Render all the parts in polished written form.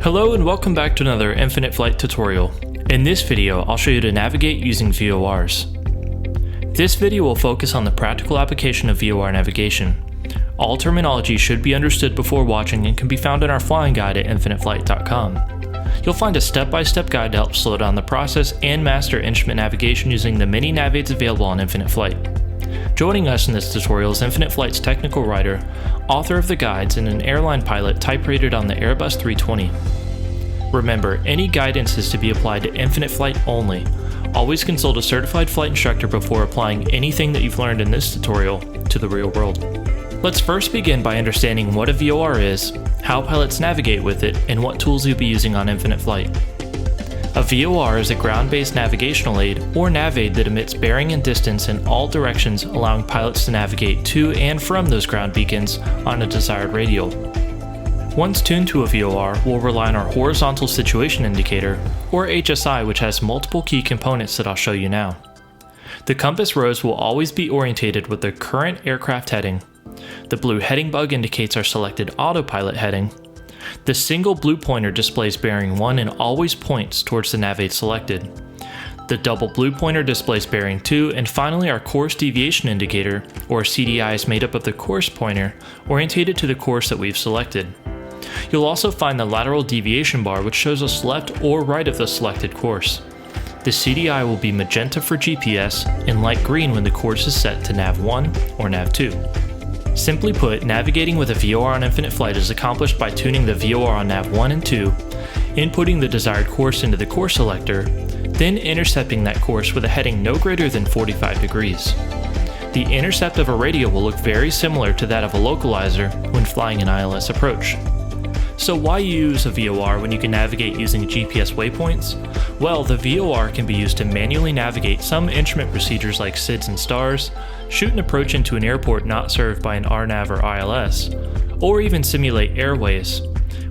Hello and welcome back to another Infinite Flight tutorial. In this video, I'll show you to navigate using VORs. This video will focus on the practical application of VOR navigation. All terminology should be understood before watching and can be found in our flying guide at infiniteflight.com. You'll find a step-by-step guide to help slow down the process and master instrument navigation using the many navaids available on Infinite Flight. Joining us in this tutorial is Infinite Flight's technical writer, author of the guides, and an airline pilot type-rated on the Airbus 320. Remember, any guidance is to be applied to Infinite Flight only. Always consult a certified flight instructor before applying anything that you've learned in this tutorial to the real world. Let's first begin by understanding what a VOR is, how pilots navigate with it, and what tools you'll be using on Infinite Flight. A VOR is a ground-based navigational aid or navaid that emits bearing and distance in all directions, allowing pilots to navigate to and from those ground beacons on a desired radial. Once tuned to a VOR, we'll rely on our horizontal situation indicator, or HSI, which has multiple key components that I'll show you now. The compass rose will always be orientated with the current aircraft heading. The blue heading bug indicates our selected autopilot heading. The single blue pointer displays bearing 1 and always points towards the navaid selected. The double blue pointer displays bearing 2, and finally our course deviation indicator, or CDI, is made up of the course pointer, orientated to the course that we've selected. You'll also find the lateral deviation bar, which shows us left or right of the selected course. The CDI will be magenta for GPS and light green when the course is set to Nav 1 or Nav 2. Simply put, navigating with a VOR on Infinite Flight is accomplished by tuning the VOR on Nav 1 and 2, inputting the desired course into the course selector, then intercepting that course with a heading no greater than 45 degrees. The intercept of a radial will look very similar to that of a localizer when flying an ILS approach. So why use a VOR when you can navigate using GPS waypoints? Well, the VOR can be used to manually navigate some instrument procedures like SIDS and STARS, shoot an approach into an airport not served by an RNAV or ILS, or even simulate airways.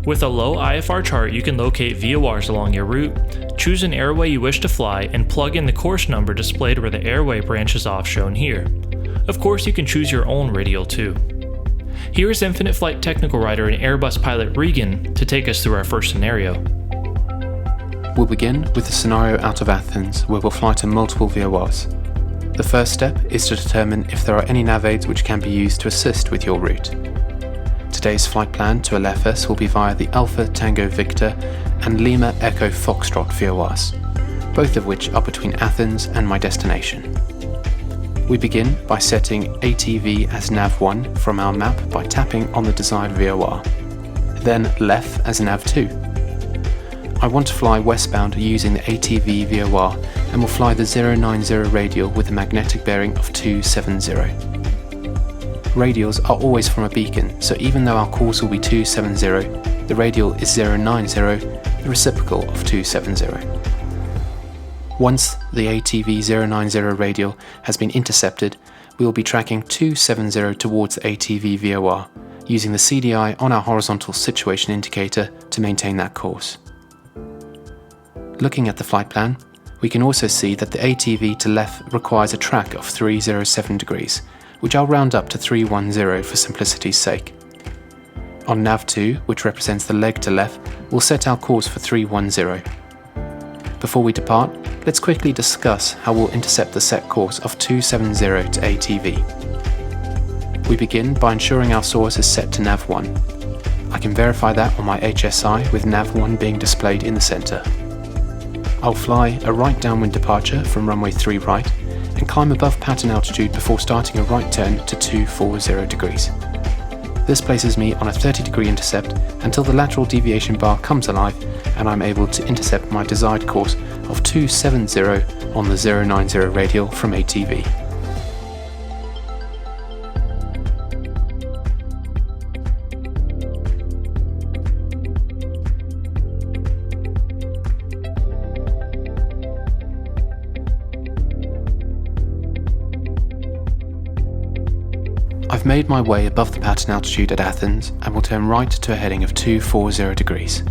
With a low IFR chart, you can locate VORs along your route, choose an airway you wish to fly, and plug in the course number displayed where the airway branches off shown here. Of course, you can choose your own radial too. Here is Infinite Flight technical writer and Airbus pilot Regan to take us through our first scenario. We'll begin with a scenario out of Athens where we'll fly to multiple VORs. The first step is to determine if there are any navaids which can be used to assist with your route. Today's flight plan to LFS will be via the Alpha Tango Victor and Lima Echo Foxtrot VORs, both of which are between Athens and my destination. We begin by setting ATV as Nav1 from our map by tapping on the desired VOR, then LEF as Nav2. I want to fly westbound using the ATV VOR and will fly the 090 radial with a magnetic bearing of 270. Radials are always from a beacon, so even though our course will be 270, the radial is 090, the reciprocal of 270. Once the ATV 090 radial has been intercepted, we will be tracking 270 towards the ATV VOR, using the CDI on our horizontal situation indicator to maintain that course. Looking at the flight plan, we can also see that the ATV to left requires a track of 307 degrees, which I'll round up to 310 for simplicity's sake. On Nav 2, which represents the leg to left, we'll set our course for 310. Before we depart, let's quickly discuss how we'll intercept the set course of 270 to ATV. We begin by ensuring our source is set to Nav 1. I can verify that on my HSI with Nav 1 being displayed in the center. I'll fly a right downwind departure from runway 3 right and climb above pattern altitude before starting a right turn to 240 degrees. This places me on a 30-degree intercept until the lateral deviation bar comes alive and I'm able to intercept my desired course of 270 on the 090 radial from ATV. I've made my way above the pattern altitude at Athens and will turn right to a heading of 240 degrees.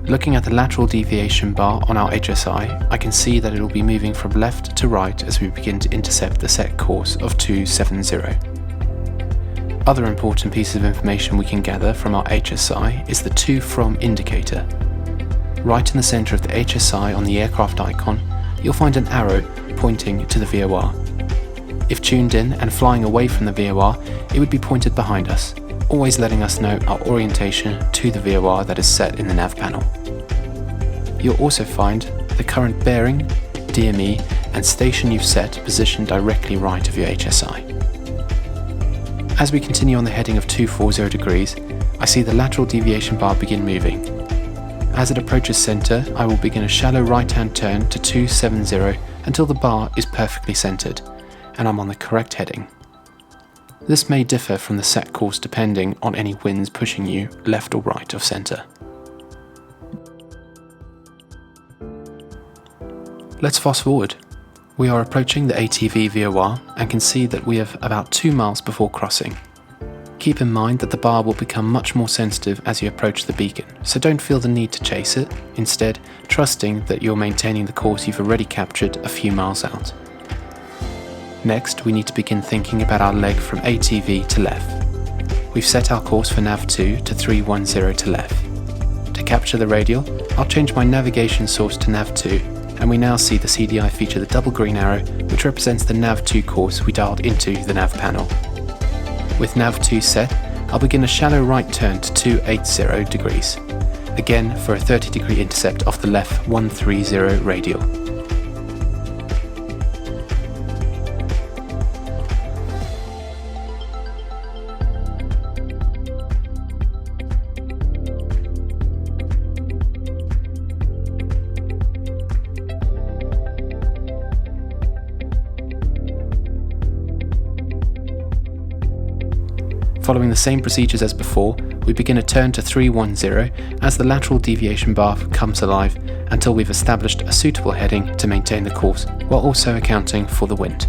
Looking at the lateral deviation bar on our HSI, I can see that it will be moving from left to right as we begin to intercept the set course of 270. Other important piece of information we can gather from our HSI is the to from indicator. right in the centre of the HSI on the aircraft icon, you'll find an arrow pointing to the VOR. If tuned in and flying away from the VOR, it would be pointed behind us, always letting us know our orientation to the VOR that is set in the nav panel. You'll also find the current bearing, DME and station you've set positioned directly right of your HSI. As we continue on the heading of 240 degrees, I see the lateral deviation bar begin moving. As it approaches centre, I will begin a shallow right-hand turn to 270 until the bar is perfectly centred, and I'm on the correct heading. This may differ from the set course depending on any winds pushing you left or right of centre. Let's fast forward. We are approaching the ATV VOR and can see that we have about 2 miles before crossing. Keep in mind that the bar will become much more sensitive as you approach the beacon, so don't feel the need to chase it, instead trusting that you're maintaining the course you've already captured a few miles out. Next, we need to begin thinking about our leg from ATV to left. We've set our course for nav2 to 310 to left. To capture the radial, I'll change my navigation source to nav2, and we now see the CDI feature the double green arrow, which represents the nav2 course we dialed into the nav panel. With nav2 set, I'll begin a shallow right turn to 280 degrees, again for a 30 degree intercept off the left 130 radial. Following the same procedures as before, we begin a turn to 310 as the lateral deviation bar comes alive until we've established a suitable heading to maintain the course while also accounting for the wind.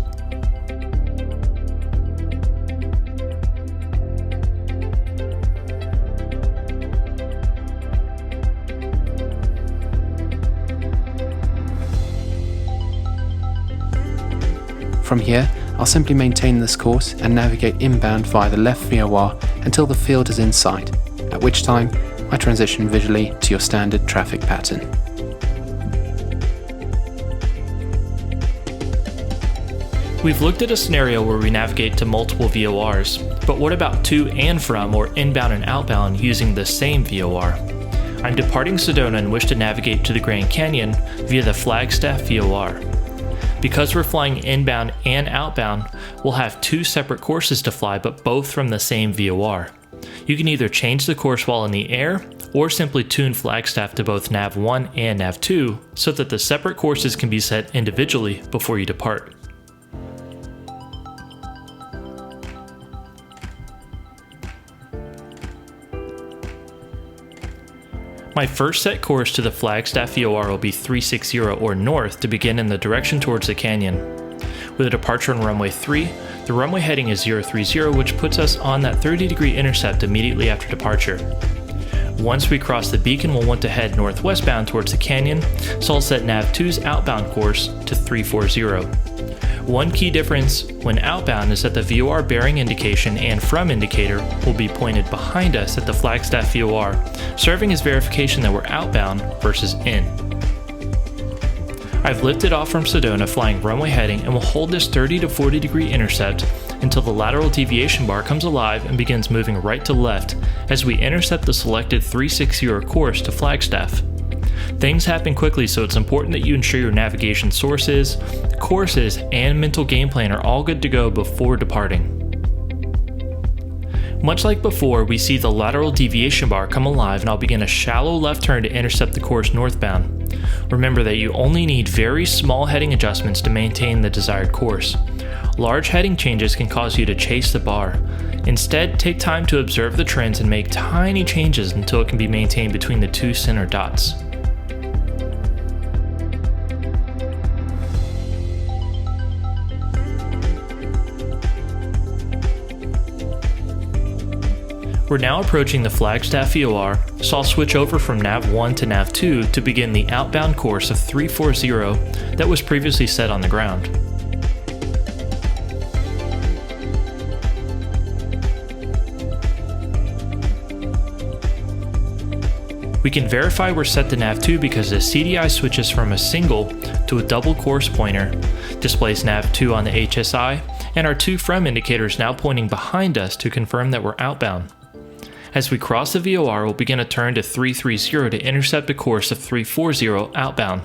From here, I'll simply maintain this course and navigate inbound via the left VOR until the field is in sight, at which time I transition visually to your standard traffic pattern. We've looked at a scenario where we navigate to multiple VORs, but what about to and from or inbound and outbound using the same VOR? I'm departing Sedona and wish to navigate to the Grand Canyon via the Flagstaff VOR. Because we're flying inbound and outbound, we'll have 2 separate courses to fly, but both from the same VOR. You can either change the course while in the air, or simply tune Flagstaff to both Nav1 and Nav2 so that the separate courses can be set individually before you depart. My first set course to the Flagstaff VOR will be 360 or north to begin in the direction towards the canyon. With a departure on runway 3, the runway heading is 030, which puts us on that 30 degree intercept immediately after departure. Once we cross the beacon, we'll want to head northwestbound towards the canyon, so I'll set Nav2's outbound course to 340. One key difference when outbound is that the VOR bearing indication and from indicator will be pointed behind us at the Flagstaff VOR, serving as verification that we're outbound versus in. I've lifted off from Sedona flying runway heading and will hold this 30 to 40 degree intercept until the lateral deviation bar comes alive and begins moving right to left as we intercept the selected 360 course to Flagstaff. Things happen quickly, so it's important that you ensure your navigation sources, courses, and mental game plan are all good to go before departing. Much like before, we see the lateral deviation bar come alive and I'll begin a shallow left turn to intercept the course northbound. Remember that you only need very small heading adjustments to maintain the desired course. Large heading changes can cause you to chase the bar. Instead, take time to observe the trends and make tiny changes until it can be maintained between the 2 center dots. We're now approaching the Flagstaff VOR, so I'll switch over from Nav1 to Nav2 to begin the outbound course of 340 that was previously set on the ground. We can verify we're set to nav2 because the CDI switches from a single to a double course pointer, displays nav2 on the HSI, and our two from indicators now pointing behind us to confirm that we're outbound. As we cross the VOR, we'll begin a turn to 330 to intercept a course of 340 outbound.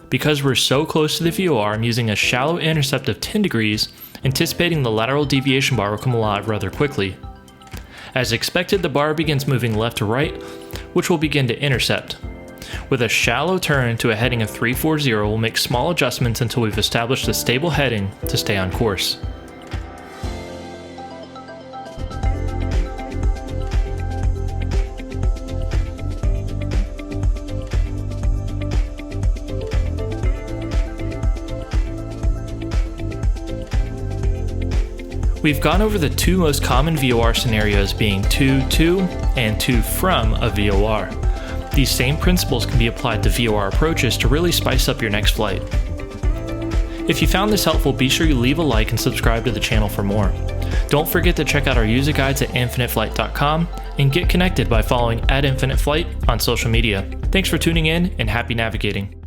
Because we're so close to the VOR, I'm using a shallow intercept of 10 degrees, anticipating the lateral deviation bar will come alive rather quickly. As expected, the bar begins moving left to right, which will begin to intercept. With a shallow turn to a heading of 340, we'll make small adjustments until we've established a stable heading to stay on course. We've gone over the two most common VOR scenarios being to and to from a VOR. These same principles can be applied to VOR approaches to really spice up your next flight. If you found this helpful, be sure you leave a like and subscribe to the channel for more. Don't forget to check out our user guides at infiniteflight.com and get connected by following @infiniteflight on social media. Thanks for tuning in and happy navigating.